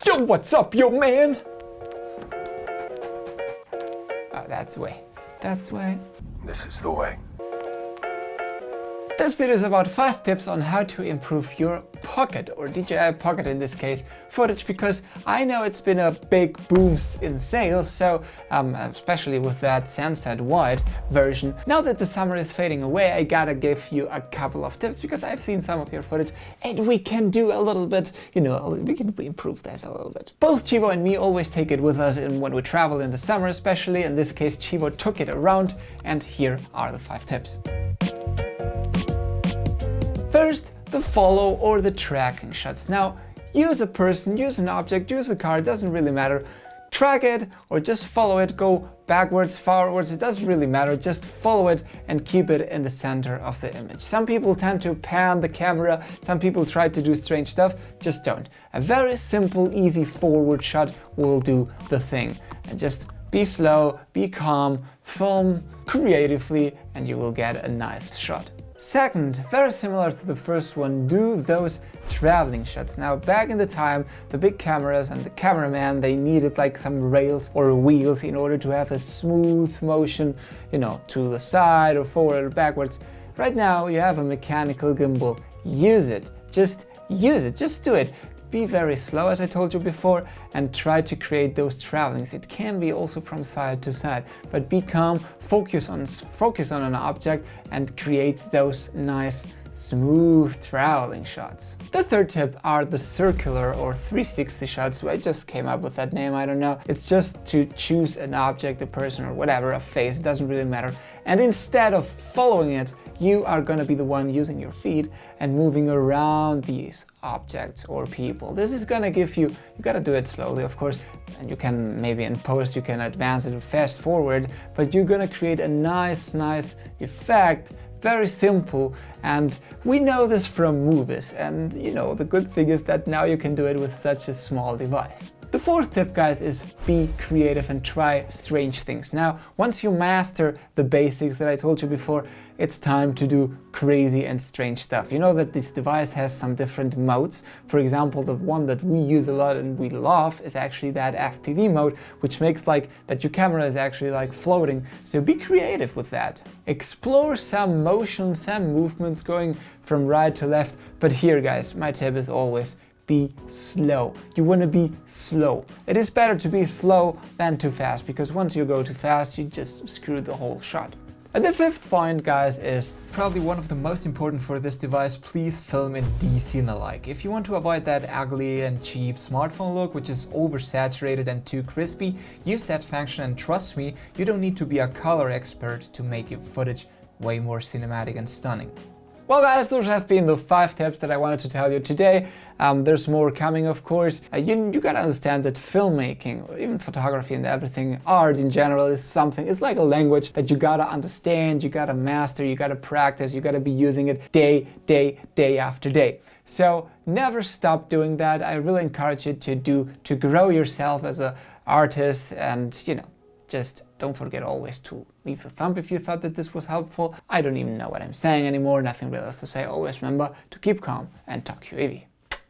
Yo, what's up, yo man? Oh, that's the way. That's the way. This is the way. This video is about 5 tips on how to improve your Pocket, or DJI Pocket in this case, footage, because I know it's been a big boom in sales, so especially with that sunset wide version. Now that the summer is fading away, I gotta give you a couple of tips because I've seen some of your footage and we can do a little bit, you know, we can improve this a little bit. Both Chivo and me always take it with us when we travel in the summer, especially. In this case, Chivo took it around, and here are the 5 tips. First, the follow or the tracking shots. Now, use a person, use an object, use a car, it doesn't really matter. Track it or just follow it, go backwards, forwards, it doesn't really matter. Just follow it and keep it in the center of the image. Some people tend to pan the camera, some people try to do strange stuff, just don't. A very simple, easy forward shot will do the thing. And just be slow, be calm, film creatively, and you will get a nice shot. Second, very similar to the first one, do those traveling shots. Now, back in the time, the big cameras and the cameraman, they needed like some rails or wheels in order to have a smooth motion, you know, to the side or forward or backwards. Right now, you have a mechanical gimbal. Use it. Just use it. Just do it. Be very slow, as I told you before, and try to create those travelings. It can be also from side to side, but be calm, focus on an object and create those nice, smooth traveling shots. The third tip are the circular or 360 shots. I just came up with that name, I don't know. It's just to choose an object, a person or whatever, a face, it doesn't really matter. And instead of following it, you are gonna be the one using your feet and moving around these objects or people. This is gonna give you gotta do it slowly, of course, and you can maybe in post you can advance it fast forward, but you're gonna create a nice effect. Very simple, and we know this from movies, and you know, the good thing is that now you can do it with such a small device. The fourth tip, guys, is be creative and try strange things. Now, once you master the basics that I told you before, it's time to do crazy and strange stuff. You know that this device has some different modes. For example, the one that we use a lot and we love is actually that FPV mode, which makes like that your camera is actually like floating. So be creative with that. Explore some motion, some movements going from right to left. But here, guys, my tip is always be slow. You want to be slow. It is better to be slow than too fast, because once you go too fast, you just screw the whole shot. And the fifth point, guys, is probably one of the most important for this device. Please film in D-Cinelike. If you want to avoid that ugly and cheap smartphone look, which is oversaturated and too crispy, use that function, and trust me, you don't need to be a color expert to make your footage way more cinematic and stunning. Well, guys, those have been the 5 tips that I wanted to tell you today. There's more coming, of course. You gotta understand that filmmaking, or even photography and everything, art in general, is something, it's like a language that you gotta understand, you gotta master, you gotta practice, you gotta be using it day after day. So never stop doing that. I really encourage you to grow yourself as an artist, and you know, just don't forget always to leave a thumb if you thought that this was helpful. I don't even know what I'm saying anymore, nothing really else to say. Always remember to keep calm and talk UAV.